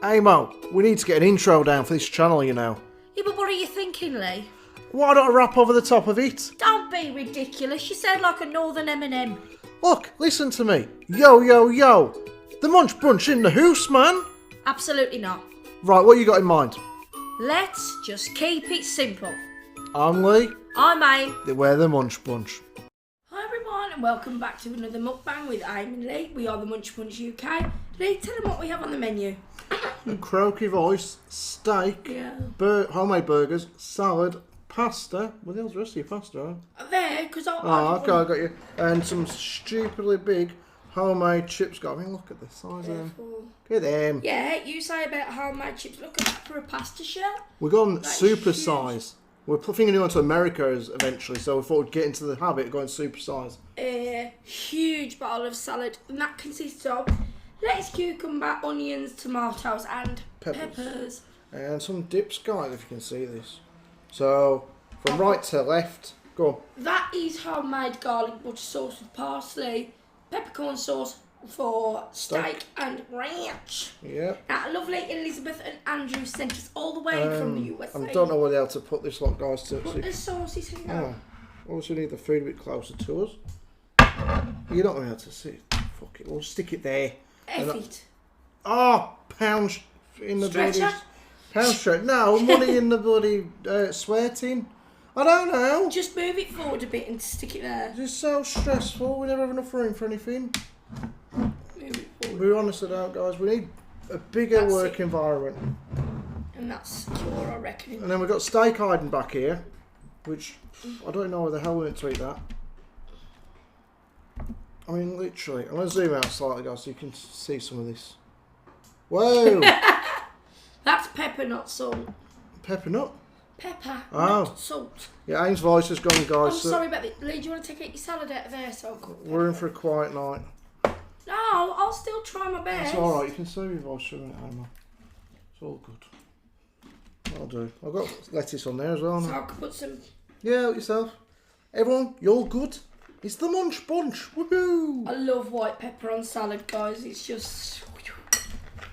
Hey Mo, we need to get an intro down for this channel, you know. Yeah, but what are you thinking, Leigh? Why not a rap over the top of it? Don't be ridiculous. You sound like a northern M&M. Look, listen to me. Yo, yo, yo. The Munch Brunch in the house, man. Absolutely not. Right, what you got in mind? Let's just keep it simple. I'm Leigh. I'm Aim. We're the Munch Brunch. Hi everyone and welcome back to another mukbang with Aim and Leigh. We are the Munch Munch UK. Leigh, tell them what we have on the menu. Croaky voice, steak, homemade burgers, salad, pasta. Well, there's the rest of your pasta, huh? There, because I okay, I got you. And some stupidly big homemade chips. I mean, look at the size of them. Look at them. Yeah, you say about homemade chips. Look at that for a pasta shirt. We're going That's super huge. size. We're thinking on to America eventually, so we thought we'd get into the habit of going super size. A huge bottle of salad, and that consists of lettuce, cucumber, onions, tomatoes, and peppers. And some dips, guys, if you can see this. So, from right to left, go on. That is homemade garlic butter sauce with parsley, peppercorn sauce for steak and ranch. Yeah. Now, lovely Elizabeth and Andrew sent us all the way from the USA. I don't know where else to put this lot, guys. To Put see. the sauces here. Oh, obviously need the food a bit closer to us. You're not going to be able to see it. Fuck it, we'll stick it there. F it. Oh, pound in the Stretcher? bloody... Pound stretch. No, money in the bloody sweating. I don't know. Just move it forward a bit and stick it there. It's just so stressful. We never have enough room for anything. Move it forward. Be honest about, guys. We need a bigger work environment. And that's secure, I reckon. And then we've got steak hiding back here, which I don't know where the hell we went to eat that. I mean, literally. I'm going to zoom out slightly, guys, so you can see some of this. Whoa! That's pepper, not salt. Pepper nut. Pepper, Oh. not salt. Yeah, Aim's voice has gone, guys. I'm sorry about that. Leigh, do you want to take your salad out of there? So we're in for a quiet night. No, I'll still try my best. It's alright, you can see your voice through it, Emma. It's all good. That'll do. I've got lettuce on there as well. So I could put some... Yeah, help yourself. Everyone, you're good. It's the Munch Bunch. Woohoo! I love white pepper on salad, guys. It's just...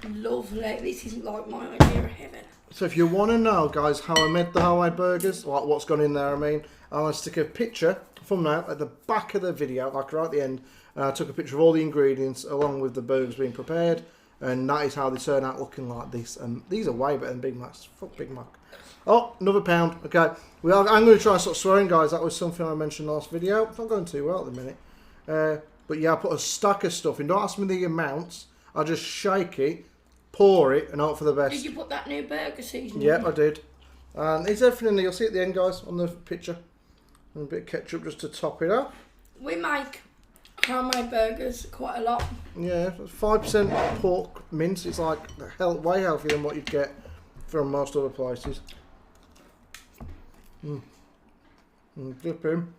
lovely. This isn't like my idea of heaven. So if you want to know, guys, how I made the homemade burgers, like what's gone in there, I'm going to stick a picture, thumbnail, at the back of the video, like right at the end. And I took a picture of all the ingredients along with the burgers being prepared. And that is how they turn out looking like this. And these are way better than Big Macs. Fuck Big Mac. Oh, another pound. Okay. I'm going to try and stop swearing, guys. That was something I mentioned last video. It's not going too well at the minute. But yeah, I put a stack of stuff in. Don't ask me the amounts. I just shake it, pour it, and hope for the best. Did you put that new burger seasoning? Yep, I did. And it's everything in there. You'll see at the end, guys, on the picture. And a bit of ketchup just to top it up. We make homemade burgers quite a lot. Yeah, 5% pork mince. It's like way healthier than what you'd get from most other places. Dip in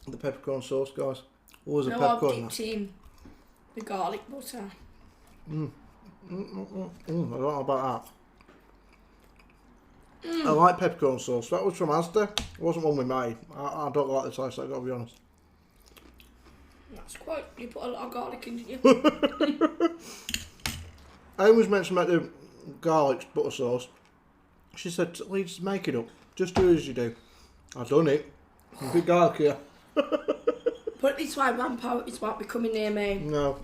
the peppercorn sauce, guys. Always a peppercorn. I've dipped in the garlic butter. I don't know about that. I like peppercorn sauce. That was from Asda. It wasn't one we made. I don't like the taste, I've got to be honest. That's quite... You put a lot of garlic in, didn't you? Amy was mentioned about the garlic butter sauce. She said, Leigh, just make it up. Just do as you do. I've done it. A bit garlic here. Put it this way, vampires won't be coming near me. No.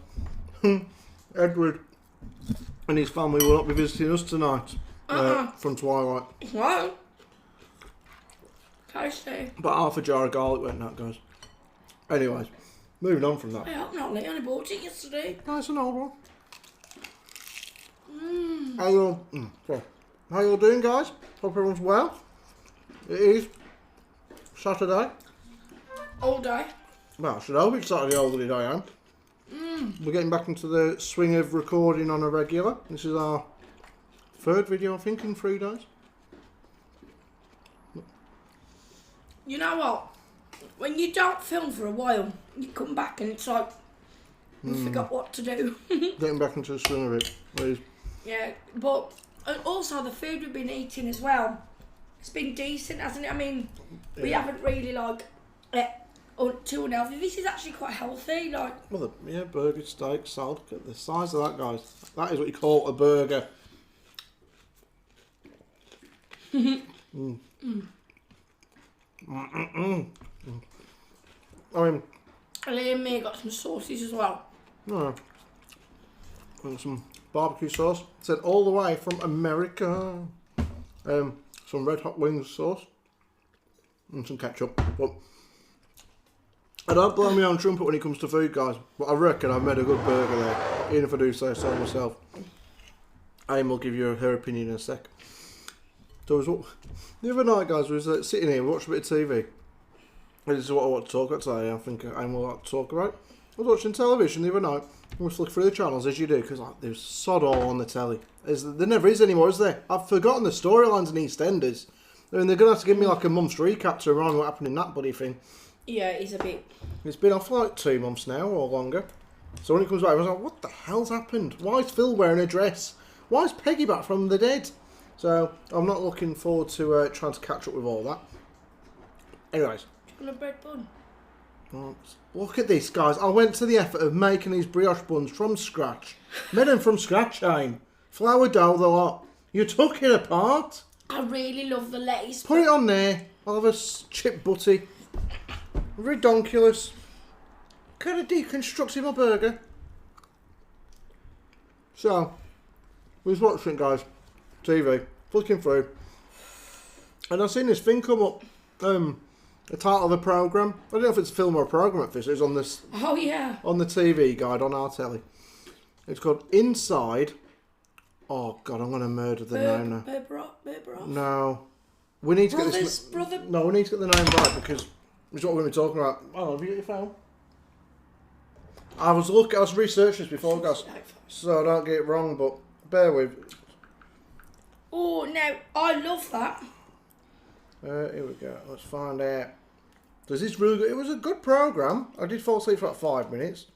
Edward and his family will not be visiting us tonight. From Twilight. Wow. Tasty. But half a jar of garlic went that, guys. Anyways, moving on from that. I hope not, Leigh. I only bought it yesterday. Nice and old one. How you all doing, guys? Hope everyone's well. It is Saturday. All day. Well, I should hope it's Saturday all the day I am. We're getting back into the swing of recording on a regular. This is our third video, I think, in 3 days. You know what? When you don't film for a while, you come back and it's like, you forgot what to do. Getting back into the swing of it, please. Yeah, but also the food we've been eating as well. It's been decent, hasn't it? I mean, we haven't really like too unhealthy. This is actually quite healthy. Like, Well, yeah, burger, steak, salad. Look at the size of that, guys. That is what you call a burger. I mean, Leigh and me got some sauces as well. no. And some barbecue sauce. Sent all the way from America. Some red hot wings sauce. And some ketchup. But I don't blow me on trumpet when it comes to food, guys. But I reckon I've made a good burger there. Even if I do say so myself. Aim will give you her opinion in a sec. So the other night, guys, we was sitting here, we watched a bit of TV. This is what I want to talk about today. I think Aim will like to talk about. I was watching television the other night. I was looking through the channels, as you do, because like, there's sod all on the telly. There never is anymore, is there? I've forgotten the storylines in EastEnders. I mean, they're going to have to give me like a month's recap to remind me what happened in that bloody thing. Yeah, it's a bit. It's been off for like 2 months now, or longer. So when it comes back, I was like, what the hell's happened? Why is Phil wearing a dress? Why is Peggy back from the dead? So I'm not looking forward to trying to catch up with all that. Anyways. On a bread bun. Look at this, guys. I went to the effort of making these brioche buns from scratch. Made them from scratch, Aim. Flour dough, the lot. You took it apart. I really love the lettuce. Put it on there. I'll have a chip butty. Redonkulous. Kind of deconstructing my burger. So, we was watching it, guys. TV. Flicking through. And I seen this thing come up. The title of a programme. I don't know if it's a film or a programme at first. It was on this. Oh, yeah. On the TV guide on our telly. It's called Inside. Oh, God, I'm going to murder the name now. Bruderhof. No. We need to get this. No, we need to get the name right because it's what we're going to be talking about. Oh, have you got your phone? I was researching this before, guys. So I don't get it wrong, but bear with. Oh, no. I love that. Here we go. Let's find out. Does this really? It was a good programme. I did fall asleep for like 5 minutes.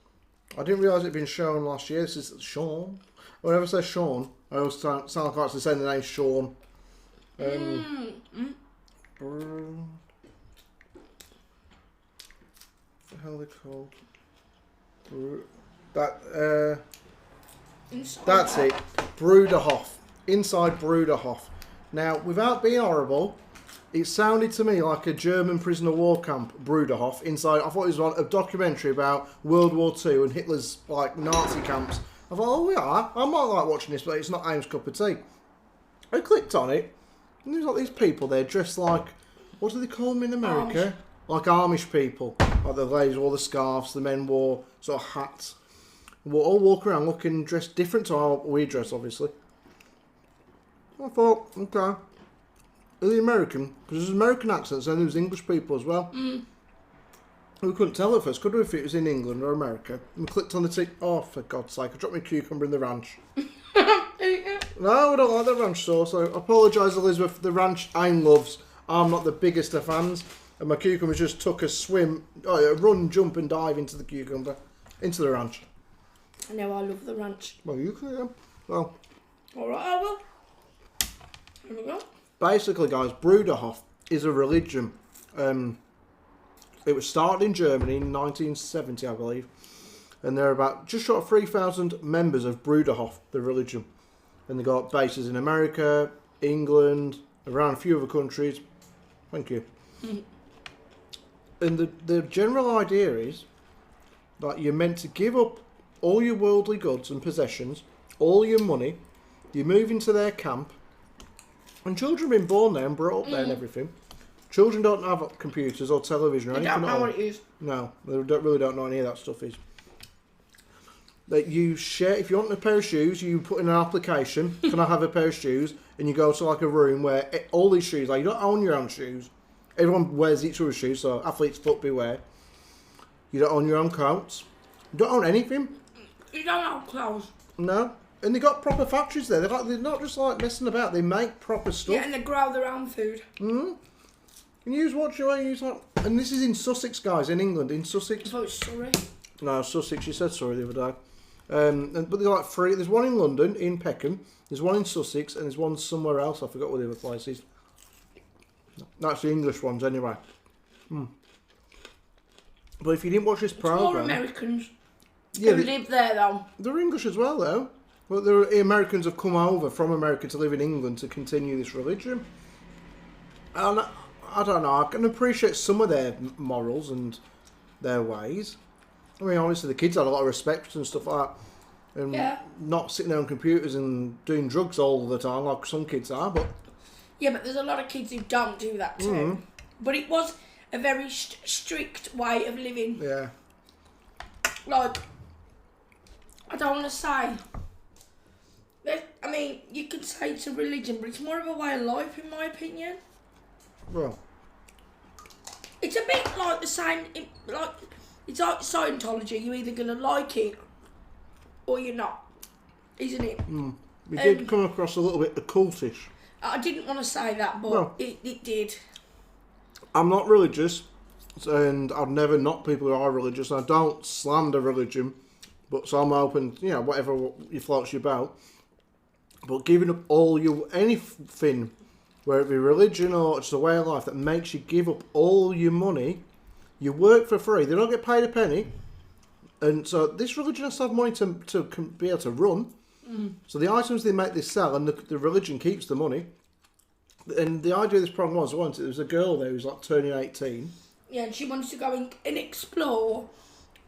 I didn't realise it had been shown last year. This is Sean. Whenever I say Sean, I always sound like I say the name Sean. What the hell are they called? That's it. Bruderhof. Inside Bruderhof. Now, without being horrible, it sounded to me like a German prisoner of war camp, Bruderhof, inside. I thought it was a documentary about World War II and Hitler's like Nazi camps. I thought, oh yeah, I might like watching this, but it's not Aim's cup of tea. I clicked on it, and there's like these people there dressed like, what do they call them in America? Like Amish people. Like the ladies wore the scarves, the men wore sort of hats. We'll all walk around looking dressed different to how we dress, obviously. I thought, okay. The American, because there's American accents and there's English people as well. We couldn't tell at first, could we, if it was in England or America? And we clicked on the tick. Oh, for God's sake, I dropped my cucumber in the ranch. No, I don't like the ranch sauce. I apologise, Elizabeth. The ranch Aim loves. I'm not the biggest of fans. And my cucumber just took a swim, a run, jump and dive into the cucumber, into the ranch. I know, I love the ranch. Well, you can, yeah. Well. Alright, I will. Here we go. Basically, guys, Bruderhof is a religion. It was started in Germany in 1970, I believe. And there are about just short of 3,000 members of Bruderhof, the religion. And they got bases in America, England, around a few other countries. Thank you. And the general idea is that you're meant to give up all your worldly goods and possessions, all your money, you move into their camp, and children have been born there and brought up there and everything. Children don't have computers or television or anything. They don't know what it is. No, they really don't know any of that stuff is. That you share, if you want a pair of shoes, you put in an application, can I have a pair of shoes? And you go to like a room where all these shoes, like you don't own your own shoes. Everyone wears each other's shoes, so athlete's foot beware. You don't own your own coats. You don't own anything. You don't own clothes. No. And they got proper factories there. They're not just like messing about. They make proper stuff. Yeah, and they grow their own food. And you use what you want. Use like, and this is in Sussex, guys, in England, in Sussex. I thought it was Surrey. No, Sussex. You said Surrey the other day. But they're like three. There's one in London, in Peckham. There's one in Sussex, and there's one somewhere else. I forgot what the other place is. That's the English ones, anyway. But if you didn't watch this It's more program, Americans yeah, who live there, though. they're English as well, though. But the Americans have come over from America to live in England to continue this religion. And I don't know. I can appreciate some of their morals and their ways. I mean, obviously the kids had a lot of respect and stuff like that, and not sitting there on computers and doing drugs all the time like some kids are. But yeah, but there's a lot of kids who don't do that too. But it was a very strict way of living. Yeah. Like, I don't want to say. I mean, you could say it's a religion, but it's more of a way of life, in my opinion. Well, it's a bit like the same. Like, it's like Scientology. You're either gonna like it or you're not, isn't it? we did come across a little bit occultish. I didn't want to say that, but it did. I'm not religious, and I've never knocked people who are religious. I don't slander religion, but so I'm open, whatever floats your boat. But giving up anything, whether it be religion or it's a way of life that makes you give up all your money, you work for free. They don't get paid a penny, and so this religion has to have money to be able to run. So the items they make, they sell, and the religion keeps the money. And the idea of this program was there was a girl there who was like turning 18. Yeah, and she wanted to go and explore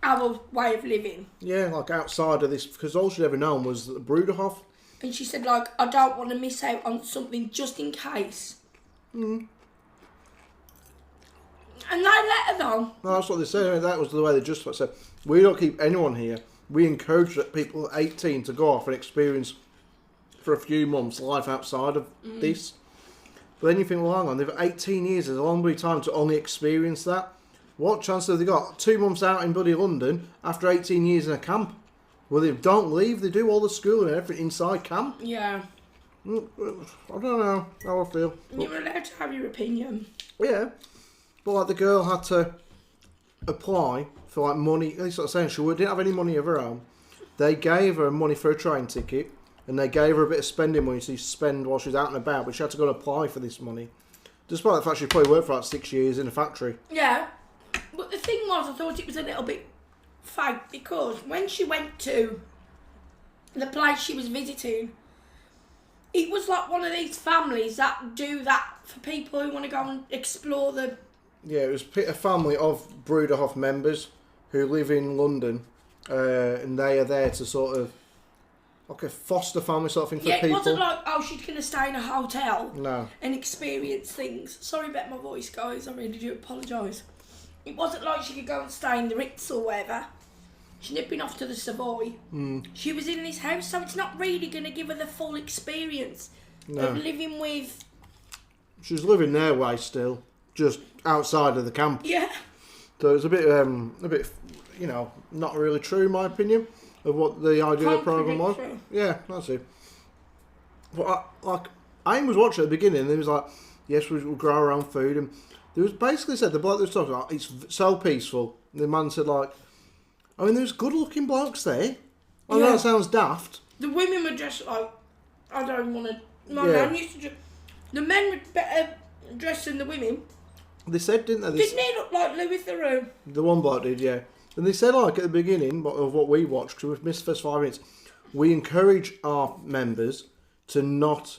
our way of living. Yeah, like outside of this, because all she'd ever known was the Bruderhof. And she said, like, I don't want to miss out on something just in case. And they let her know. No, that's what they said. I mean, that was the way they justified. Said, we don't keep anyone here. We encourage people at 18 to go off and experience for a few months life outside of this. But then you think, well, hang on, they've got 18 years. There's a long bit of time to only experience that. What chance have they got? 2 months out in bloody London after 18 years in a camp? Well, they don't leave. They do all the school and everything inside camp. Yeah. I don't know how I feel. You're allowed to have your opinion. Yeah. But like the girl had to apply for like money. They sort of saying she didn't have any money of her own. They gave her money for a train ticket, and they gave her a bit of spending money to spend while she was out and about. But she had to go and apply for this money, despite the fact she probably worked for like 6 years in a factory. Yeah. But the thing was, I thought it was a little bit fake because when she went to the place she was visiting, it was like one of these families that do that for people who want to go and explore the... Yeah, it was a family of Bruderhof members who live in London, and they are there to sort of, like a foster family sort of thing for people. Yeah, it wasn't like, oh, she's going to stay in a hotel and experience things. Sorry about my voice, guys, I really do apologise. It wasn't like she could go and stay in the Ritz or whatever. She'd nipping off to the Savoy. She was in this house, so it's not really going to give her the full experience of living with... She's living their way still, just outside of the camp. Yeah. So it's a bit, not really true in my opinion of what the idea of the program was. Yeah, that's it. But I was watching at the beginning, and it was like, yes, we'll grow our own food, and there was basically said the bloke that was talking about it's so peaceful. The man said there's good looking blokes there. I know that sounds daft. The women were just like, I don't want to. My man used to just. The men were better dressed than the women. They said, didn't they? Didn't he look like Louis Theroux? The one bloke did, yeah. And they said, at the beginning of what we watched, because we missed the first 5 minutes, we encourage our members to not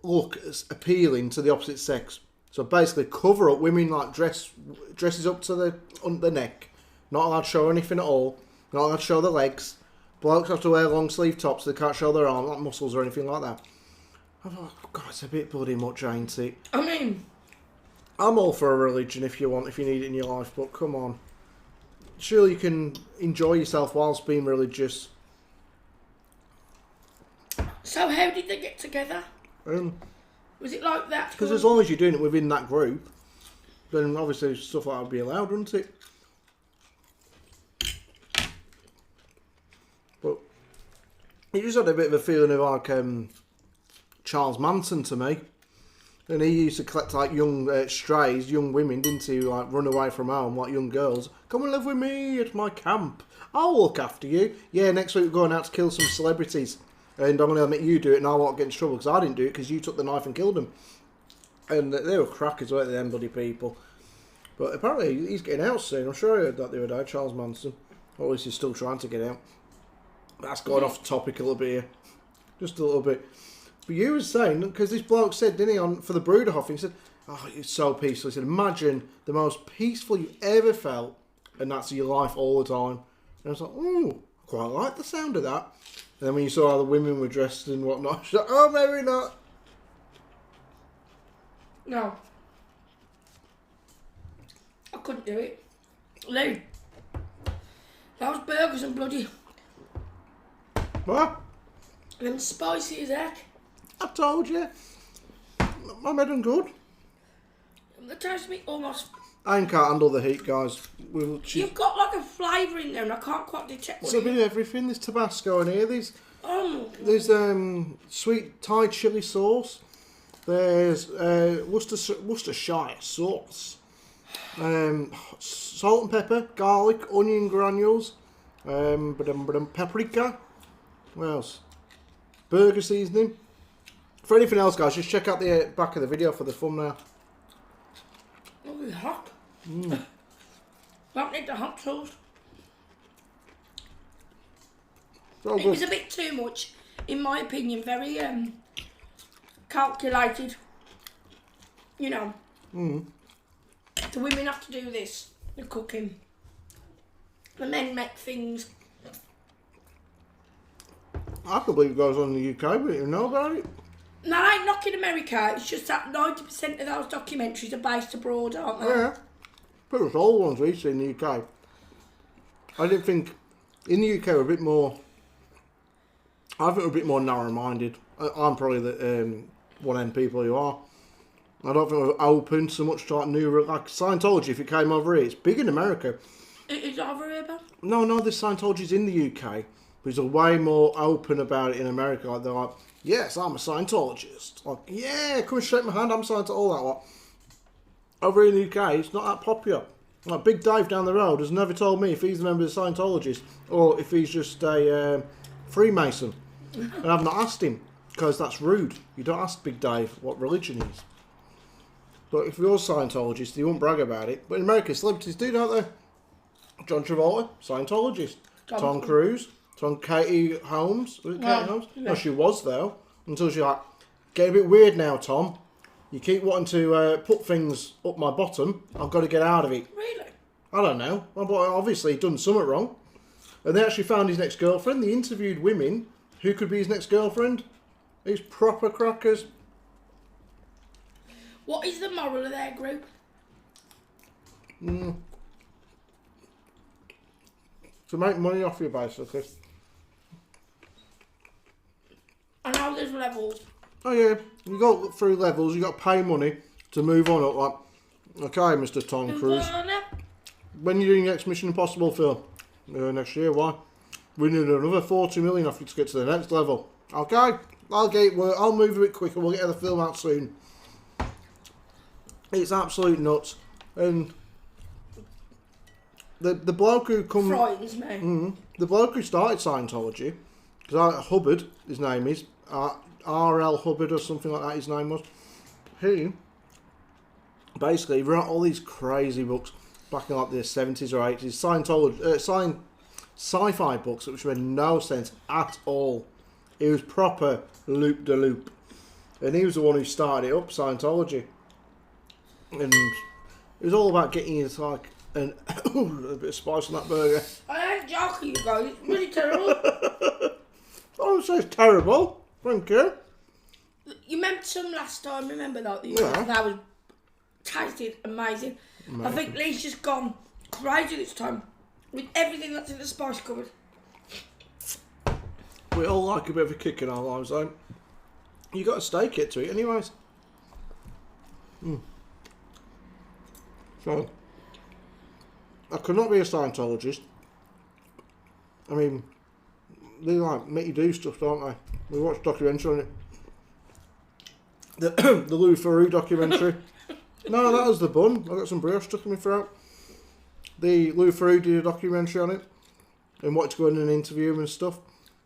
look as appealing to the opposite sex. So basically, cover up women dresses up to the neck, not allowed to show anything at all, not allowed to show their legs. Blokes have to wear long sleeve tops, they can't show their arm, like muscles or anything like that. I thought, God, it's a bit bloody much, ain't it? I mean, I'm all for a religion if you need it in your life, but come on. Surely you can enjoy yourself whilst being religious. So how did they get together? Was it like that? Because as long as you're doing it within that group, then obviously stuff like that would be allowed, wouldn't it? But it just had a bit of a feeling of like Charles Manson to me. And he used to collect like young strays, young women, didn't he? Like run away from home, like young girls. Come and live with me at my camp. I'll look after you. Yeah, next week we're going out to kill some celebrities. And I'm going to admit you do it and I won't get in trouble because I didn't do it because you took the knife and killed them. And they were crackers, weren't they, them bloody people? But apparently he's getting out soon. I'm sure I heard that the other day, Charles Manson. Or at least he's still trying to get out. That's going off topic a little bit here. Just a little bit. But you were saying, because this bloke said, didn't he, for the Bruderhof, he said, oh, it's so peaceful. He said, imagine the most peaceful you ever felt, and that's your life all the time. And I was like, oh, I quite like the sound of that. And then when you saw how the women were dressed and whatnot, she's like, oh, maybe not. No. I couldn't do it. Leigh, those burgers and bloody... What? Them spicy as heck. I told you. I made them good. They taste me almost... I can't handle the heat, guys. You've got like a flavour in there and I can't quite detect what It's a bit of everything. There's Tabasco in here. There's sweet Thai chili sauce. There's Worcestershire sauce. Salt and pepper, garlic, onion granules, paprika. What else? Burger seasoning. For anything else, guys, just check out the back of the video for the thumbnail. Oh, it's hot. Don't need the hot sauce. It was a bit too much, in my opinion. Very calculated. You know. The women have to do this, the cooking. The men make things. I can't believe it goes on in the UK, but you know about it. No, I ain't knocking America. It's just that 90% of those documentaries are based abroad, aren't they? Yeah. Pretty much all the ones we see in the UK. I didn't think... In the UK, we're a bit more... I think we're a bit more narrow-minded. I'm probably the one of them people who are. I don't think we're open so much to like new... Like Scientology, if it came over here, it's big in America. It is over here, Ben? No, the Scientology's in the UK. But they're way more open about it in America. Like, they're like, yes, I'm a Scientologist. Like, yeah, come and shake my hand, I'm a Scientologist, all that lot. Over in the UK, it's not that popular. Like, Big Dave down the road has never told me if he's a member of the Scientologist or if he's just a Freemason. And I've not asked him, because that's rude. You don't ask Big Dave what religion he is. But if you're a Scientologist, you won't brag about it. But in America, celebrities do, don't they? John Travolta, Scientologist. Tom Cruise. Katie Holmes. Was it Katie Holmes? Yeah. No, she was, though. Until she like, get a bit weird now, Tom. You keep wanting to put things up my bottom. I've got to get out of it. Really? I don't know. Well, but obviously, he'd done something wrong. And they actually found his next girlfriend. They interviewed women who could be his next girlfriend. These proper crackers. What is the moral of their group? To make money off you, basically. I know there's levels. Oh yeah, you go through levels. You got to pay money to move on up. Like, okay, Mr. Tom Cruise. When are you doing the next Mission Impossible film? Next year. Why? We need another 40 million off you to get to the next level. Okay, I'll move a bit quicker. We'll get the film out soon. It's absolute nuts. And the bloke who come frightens me. The bloke who started Scientology, because Hubbard, his name is R.L. Hubbard or something like that. His name was. He basically wrote all these crazy books back in like the 70s or 80s. Scientology, sci-fi books which made no sense at all. It was proper loop de loop, and he was the one who started it up, Scientology. And it was all about getting you like a bit of spice on that burger. I ain't joking, you guys. It's really terrible. I don't say it's terrible. Thank you. You meant some last time, remember that? Yeah. That was tasted amazing. I think Leigh's just gone crazy this time with everything that's in the spice cupboard. We all like a bit of a kick in our lives, though. You got a steak yet to eat, anyways. So, I could not be a Scientologist. I mean, they like make you do stuff, don't they? We watched a documentary on it. The Lou Ferrou documentary. No, that was the bun. I got some brioche stuck in my throat. The Lou Ferrou did a documentary on it and wanted to go in and interview him and stuff.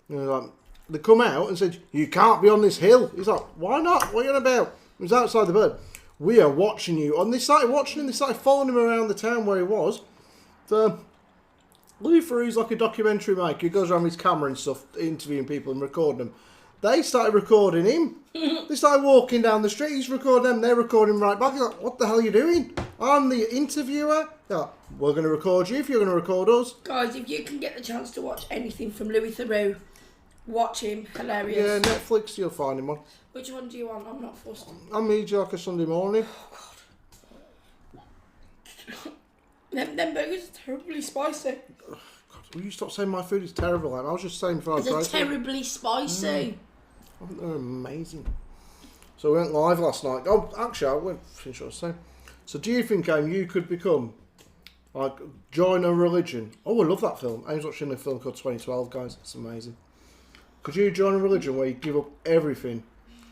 And like, they come out and said, "You can't be on this hill." He's like, "Why not? What are you on about?" It was outside the bird. we are watching you. And they started watching him, they started following him around the town where he was. So, Luther, who's like a documentary maker, he goes around with his camera and stuff, interviewing people and recording them. They started recording him. They started walking down the street, he's recording them, they're recording him right back. He's like, what the hell are you doing? I'm the interviewer. They're like, we're going to record you if you're going to record us. Guys, if you can get the chance to watch anything from Louis Theroux, watch him. Hilarious. Yeah, Netflix, you'll find him on. Which one do you want? I'm not fussed. I'm easy like a Sunday morning. Oh, God. Them burgers are terribly spicy. God, will you stop saying my food is terrible? Like, I was just saying before I was It's terribly spicy. They're amazing. So we went live last night. Oh, actually, I won't finish what I was saying. So do you think, you could become, like, join a religion? Oh, I love that film. I was watching a film called 2012, guys. It's amazing. Could you join a religion where you give up everything?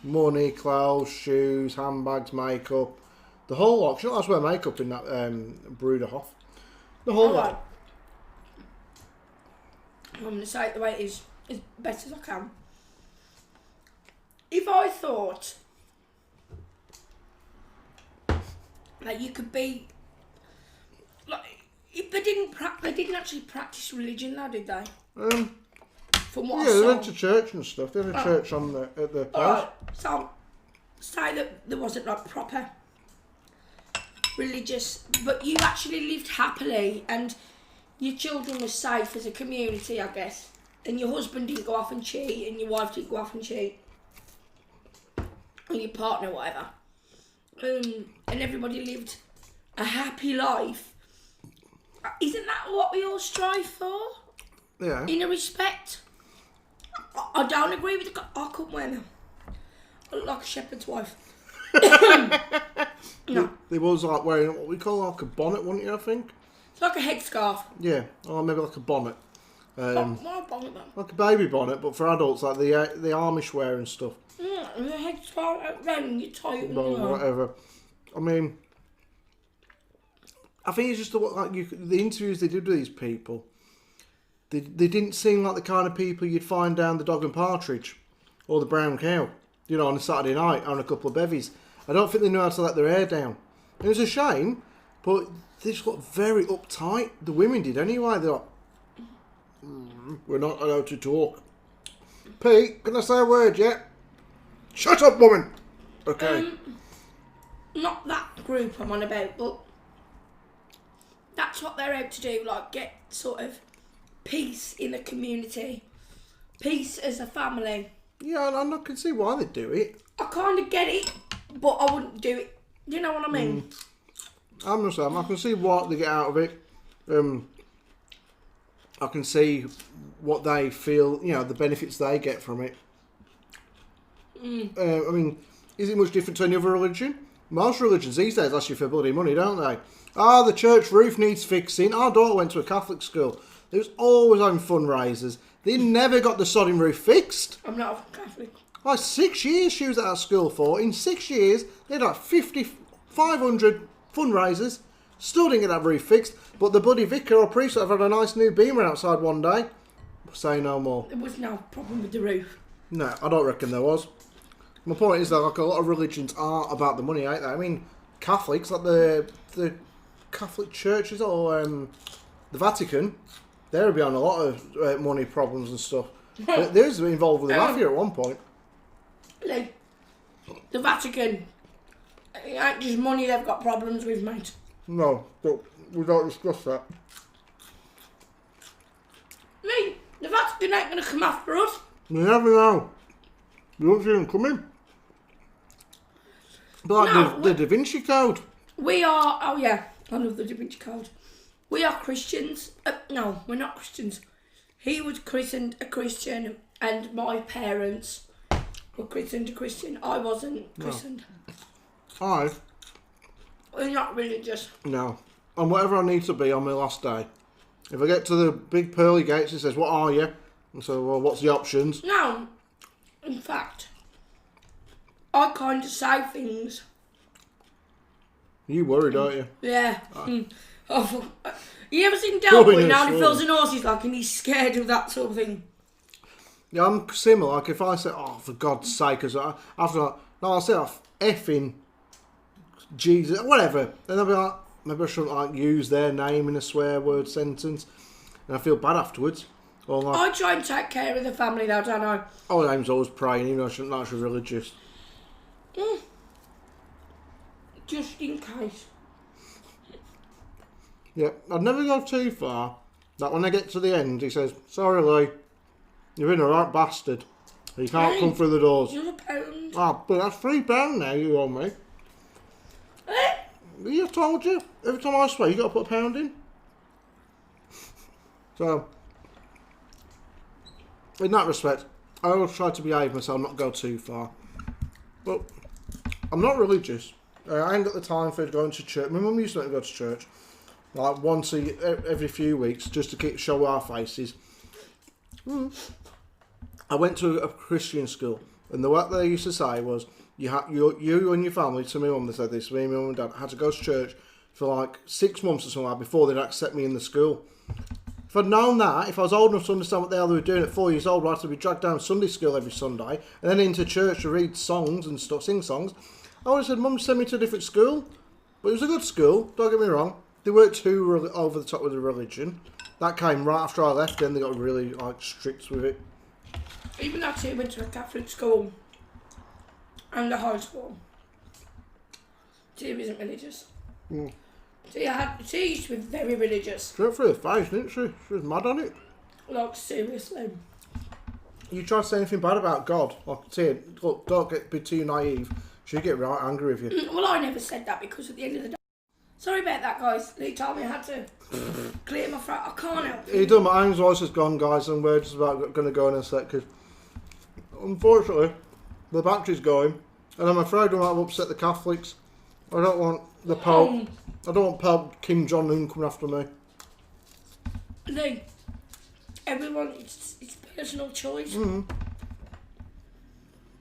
Money, clothes, shoes, handbags, makeup. The whole lot. You know, that's where makeup in that Bruderhof. The whole lot. I'm going to say it the way it is, as best as I can. If I thought that you could be, like, if they didn't actually practice religion now, did they? From what I saw. They went to church and stuff. They had a church at the house. So, say that there wasn't like proper religious, but you actually lived happily and your children were safe as a community, I guess. And your husband didn't go off and cheat, and your wife didn't go off and cheat, or your partner, whatever. And everybody lived a happy life. Isn't that what we all strive for? Yeah. In a respect. I don't agree with I couldn't wear them. I look like a shepherd's wife. No. They was like wearing what we call like a bonnet, wouldn't you, I think? It's like a headscarf. Yeah, or maybe like a bonnet. What a bonnet then? Like a baby bonnet, but for adults, like the Amish wear and stuff. Yeah, and the headscarf around you tie it. Well, whatever. I mean, I think it's just the interviews they did with these people. They didn't seem like the kind of people you'd find down the Dog and Partridge or the Brown Cow, you know, on a Saturday night on a couple of bevies. I don't think they knew how to let their hair down. It was a shame, but they just got very uptight. The women did anyway. They're like, we're not allowed to talk. Pete, can I say a word yet? Shut up, woman! Okay. Not that group I'm on about, but that's what they're out to do, like get sort of peace in the community. Peace as a family. Yeah, and I can see why they do it. I kind of get it, but I wouldn't do it. Do you know what I mean? I'm the same. I can see what they get out of it. I can see what they feel, you know, the benefits they get from it. I mean, is it much different to any other religion? Most religions these days ask you for bloody money, don't they? The church roof needs fixing. Our daughter went to a Catholic school. They was always having fundraisers. They never got the sodding roof fixed. I'm not a Catholic. Like 6 years she was at that school for. In 6 years, they had like 500 fundraisers. Still didn't get that roof fixed. But the bloody vicar or priest have had a nice new beamer outside one day. Say no more. There was no problem with the roof. No, I don't reckon there was. My point is that like a lot of religions are about the money, ain't they? I mean, Catholics, like the Catholic churches or the Vatican, they're behind a lot of money problems and stuff. They was involved with the mafia at one point. Leigh, the Vatican, it ain't just money they've got problems with, mate. No, but we don't discuss that. Leigh, the Vatican ain't going to come after us. You never know. You don't see them coming. But like the Da Vinci Code. We are, oh yeah, I love the Da Vinci Code. We are Christians. No, we're not Christians. He was christened a Christian and my parents were christened a Christian. I wasn't christened. No. We're not religious. No. And whatever I need to be on my last day. If I get to the big pearly gates, it says, what are you? And so, well, what's the options? No. In fact, I kind of say things. You worry, don't you? Yeah. Oh, you ever seen Delwood now he feels an horse he's like and he's scared of that sort of thing? Yeah, I'm similar. Like if I say, oh, for God's sake, because after that, no, I'll say, oh, effing, Jesus, whatever. And they'll be like, maybe I shouldn't like use their name in a swear word sentence. And I feel bad afterwards. Or like, I try and take care of the family though, don't I? oh, name's always praying, even though I shouldn't like she's religious. Just in case. Yeah, I'd never go too far. That when I get to the end, he says, sorry, Leigh, you've been a right bastard. You can't come through the doors. You're £1. Ah, but that's £3 now you owe me. I told you. Every time I swear, you got to put a pound in. So, in that respect, I always try to behave myself, not go too far. But I'm not religious. I ain't got the time for going to church. My mum used to let me go to church, like once every few weeks, just to show our faces. I went to a Christian school, and what they used to say was, you and your family, to my mum, they said this, me and my mum and dad, had to go to church for like 6 months or something before they'd accept me in the school. If I'd known that, if I was old enough to understand what the hell they were doing at 4 years old, I'd have to be dragged down Sunday school every Sunday, and then into church to read songs and stuff, sing songs, I would have said, Mum, send me to a different school. But it was a good school, don't get me wrong. They weren't too over the top with the religion. That came right after I left, then they got really like strict with it. Even though T went to a Catholic school and a high school, T isn't religious. T used to be very religious. She went through the face, didn't she? She was mad on it. Like, seriously. You try to say anything bad about God, like T, look, don't be too naive. She'd get right angry with you. Well, I never said that because at the end of the day... Sorry about that, guys. Leigh told me I had to clear my throat. I can't help it. He done, my own voice has gone, guys, and we're just about going to go in a sec, because unfortunately, the battery's going, and I'm afraid I might upset the Catholics. I don't want the Pope, I don't want Pope Kim Jong-un coming after me. Leigh, everyone, it's personal choice.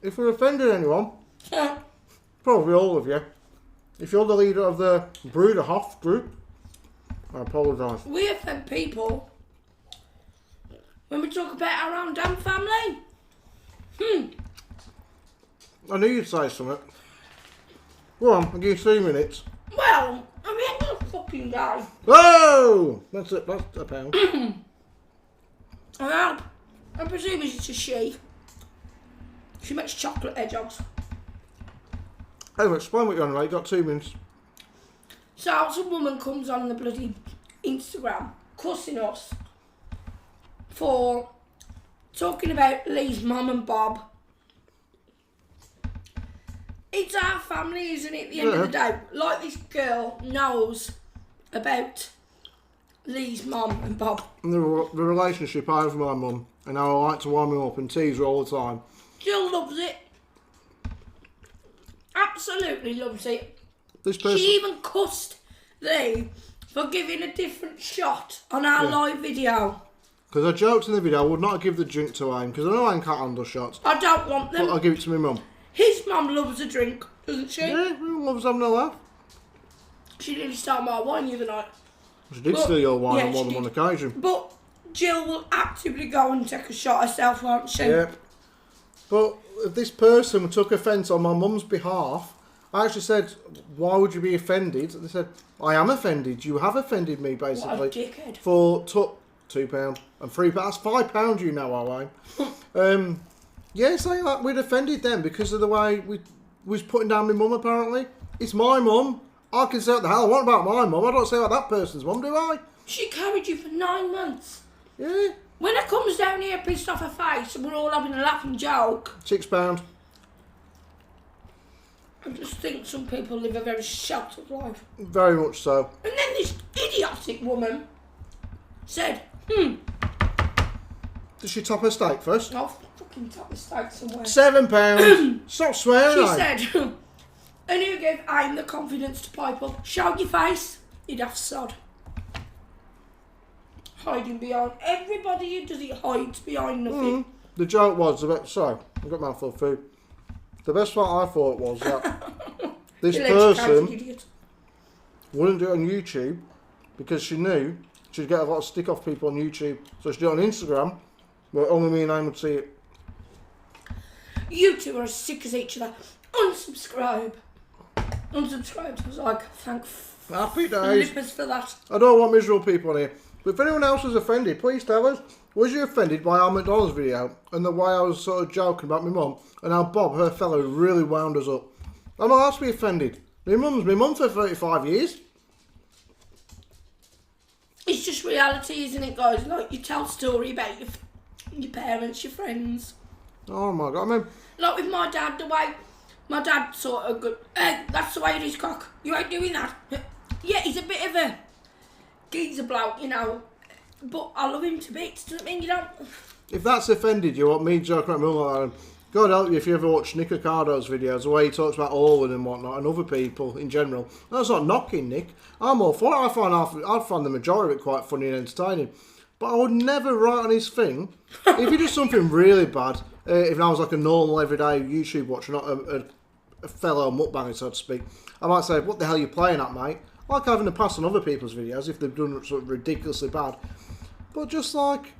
If we offended anyone, probably all of you. If you're the leader of the Bruderhof group, I apologise. We offend people when we talk about our own damn family. I knew you'd say something. Go on, I'll give you 3 minutes. Well, I'm having a fucking day. Whoa! That's it, that's a pound. I presume it's a she. She makes chocolate hedgehogs. Anyway, explain what you're on, right? You've got 2 minutes. So some woman comes on the bloody Instagram cussing us for talking about Leigh's mum and Bob. It's our family, isn't it, at the end of the day? Like, this girl knows about Leigh's mum and Bob. And the relationship I have with my mum, and how I like to warm her up and tease her all the time. Jill loves it. Absolutely loves it. This person... She even cussed Leigh for giving a different shot on our live video. Because I joked in the video I would not give the drink to Aim, because I know Aim can't handle shots. I don't want them. But I'll give it to my mum. His mum loves a drink, doesn't she? Yeah, my mum loves having a laugh. She nearly stole my wine the other night. She did steal your wine on more than one occasion. But Jill will actively go and take a shot herself, won't she? Yeah. But if this person took offence on my mum's behalf, I actually said, why would you be offended? They said, I am offended. You have offended me, basically. What a dickhead. For £2 and £3. That's £5 you know, Aim. Yeah, saying that we'd offended them because of the way we was putting down my mum, apparently. It's my mum. I can say what the hell I want about my mum. I don't say about that person's mum, do I? She carried you for 9 months. Yeah. When it comes down here pissed off her face and we're all having a laughing joke. £6. I just think some people live a very sheltered life. Very much so. And then this idiotic woman said, Did she top her steak first? I'll fucking top the steak somewhere. £7. Stop swearing. She said, and who gave Aim the confidence to pipe up? Show your face, you'd have sod. Hiding behind. Everybody who does it hides behind nothing. The joke was, sorry, I've got a mouthful of food. The best part I thought was that this person wouldn't do it on YouTube because she knew she'd get a lot of stick off people on YouTube. So she'd do it on Instagram where only me and Aim would see it. You two are as sick as each other. Unsubscribe. unsubscribed. I was like, happy days. Flippers for that. I don't want miserable people on here. But if anyone else was offended, please tell us. Was you offended by our McDonald's video and the way I was sort of joking about my mum and how Bob, her fellow, really wound us up? I'm not asked to be offended. My mum for 35 years. It's just reality, isn't it, guys? Like, you tell a story about your parents, your friends. Oh my God, I mean... Like with my dad, the way my dad sort of go, that's the way it is, cock. You ain't doing that. Yeah, he's a bit of a geezer bloke, you know. But I love him to bits, doesn't mean you don't... If that's offended you, what me joking about my mum like that, God help you if you ever watch Nick Ricardo's videos, the way he talks about Orwell and whatnot, and other people in general. That's not knocking Nick. I'm all for it. I find the majority of it quite funny and entertaining. But I would never write on his thing, if he did something really bad, if I was like a normal everyday YouTube watcher, not a fellow mukbanger, so to speak, I might say, what the hell are you playing at, mate? I like having to pass on other people's videos if they've done something ridiculously bad. But just like...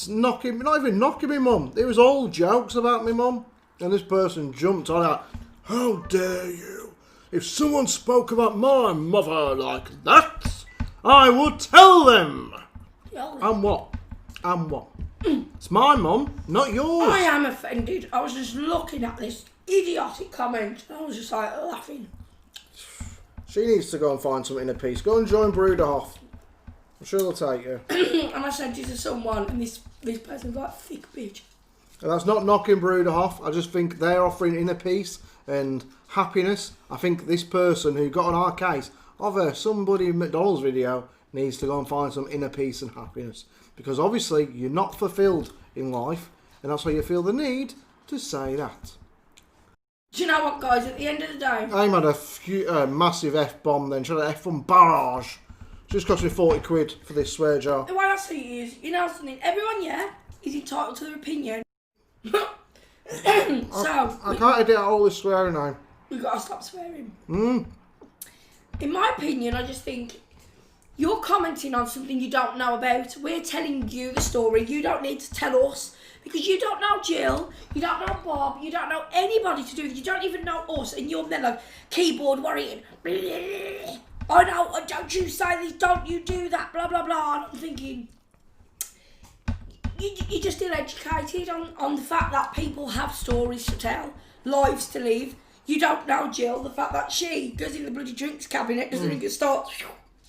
not even knocking me mum. It was all jokes about me mum. And this person jumped on that. How dare you? If someone spoke about my mother like that, I would tell them. And what? And what? It's my mum, not yours. I am offended. I was just looking at this idiotic comment and I was just like laughing. She needs to go and find something in a piece. Go and join Bruderhof. I'm sure they'll take you. And I sent it to someone, and this person's like, thick bitch. And that's not knocking Bruderhof. I just think they're offering inner peace and happiness. I think this person who got on our case of somebody in McDonald's video needs to go and find some inner peace and happiness. Because obviously you're not fulfilled in life, and that's why you feel the need to say that. Do you know what, guys? At the end of the day... I'm had a massive F-bomb then. Tried an F-bomb barrage. Just cost me 40 quid for this swear jar. The way I see it is, you know something, everyone, yeah, is entitled to their opinion. I can't edit out all this swearing now. We've got to stop swearing. In my opinion, I just think you're commenting on something you don't know about. We're telling you the story. You don't need to tell us. Because you don't know Jill, you don't know Bob, you don't know anybody to do with it. You don't even know us. And you're there like, keyboard worrying. I know, don't you say this, don't you do that, blah, blah, blah. And I'm thinking, you're just ill-educated on the fact that people have stories to tell, lives to live. You don't know Jill, the fact that she goes in the bloody drinks cabinet, doesn't even start.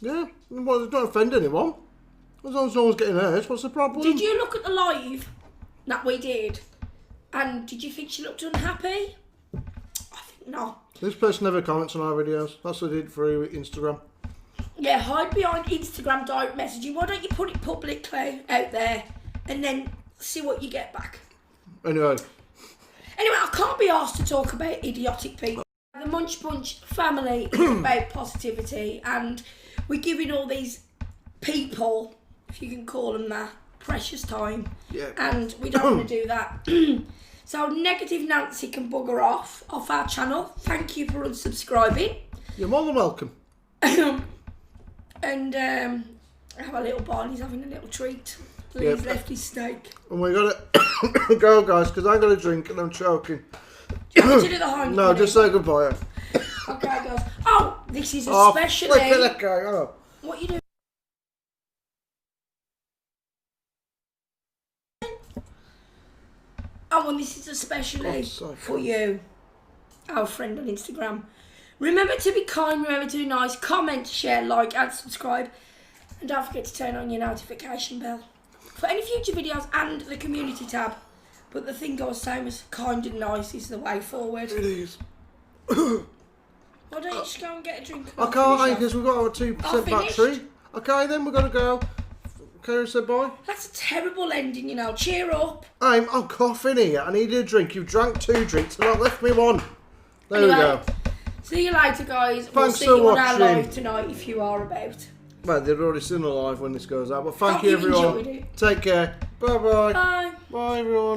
Yeah, well, don't offend anyone. As long as no one's getting hurt, what's the problem? Did you look at the live that we did? And did you think she looked unhappy? I think not. This person never comments on our videos. That's what I did through Instagram. Yeah, hide behind Instagram direct messaging. Why don't you put it publicly out there and then see what you get back? Anyway, I can't be asked to talk about idiotic people. The Munch Bunch family is about positivity, and we're giving all these people, if you can call them that, precious time. Yeah. And we don't want to do that. So negative Nancy can bugger off our channel. Thank you for unsubscribing. You're more than welcome. And have a little Barney's having a little treat. Lee's left his steak. And we gotta go, guys, because I got a drink and I'm choking. Do you want to do the home? No, just say goodbye. Okay, guys. Oh, this is especially. What you doing? Oh, and this is especially for you, our friend on Instagram. Remember to be kind, remember to be nice, comment, share, like, and subscribe. And don't forget to turn on your notification bell for any future videos and the community tab. But the thing I was saying was kind and nice is the way forward. It is. Why don't you just go and get a drink? I can't, because we've got our 2% battery. Okay, then we've got to go. Karen said bye. That's a terrible ending, you know. Cheer up. I'm coughing here. I need a drink. You've drank 2 drinks and I left me 1. There we go. See you later, guys. Thanks we'll see for you watching. on our live tonight if you are about. Well, they've already seen the live when this goes out. But thank you, everyone. Enjoyed it. Take care. Bye-bye. Bye. Bye, everyone.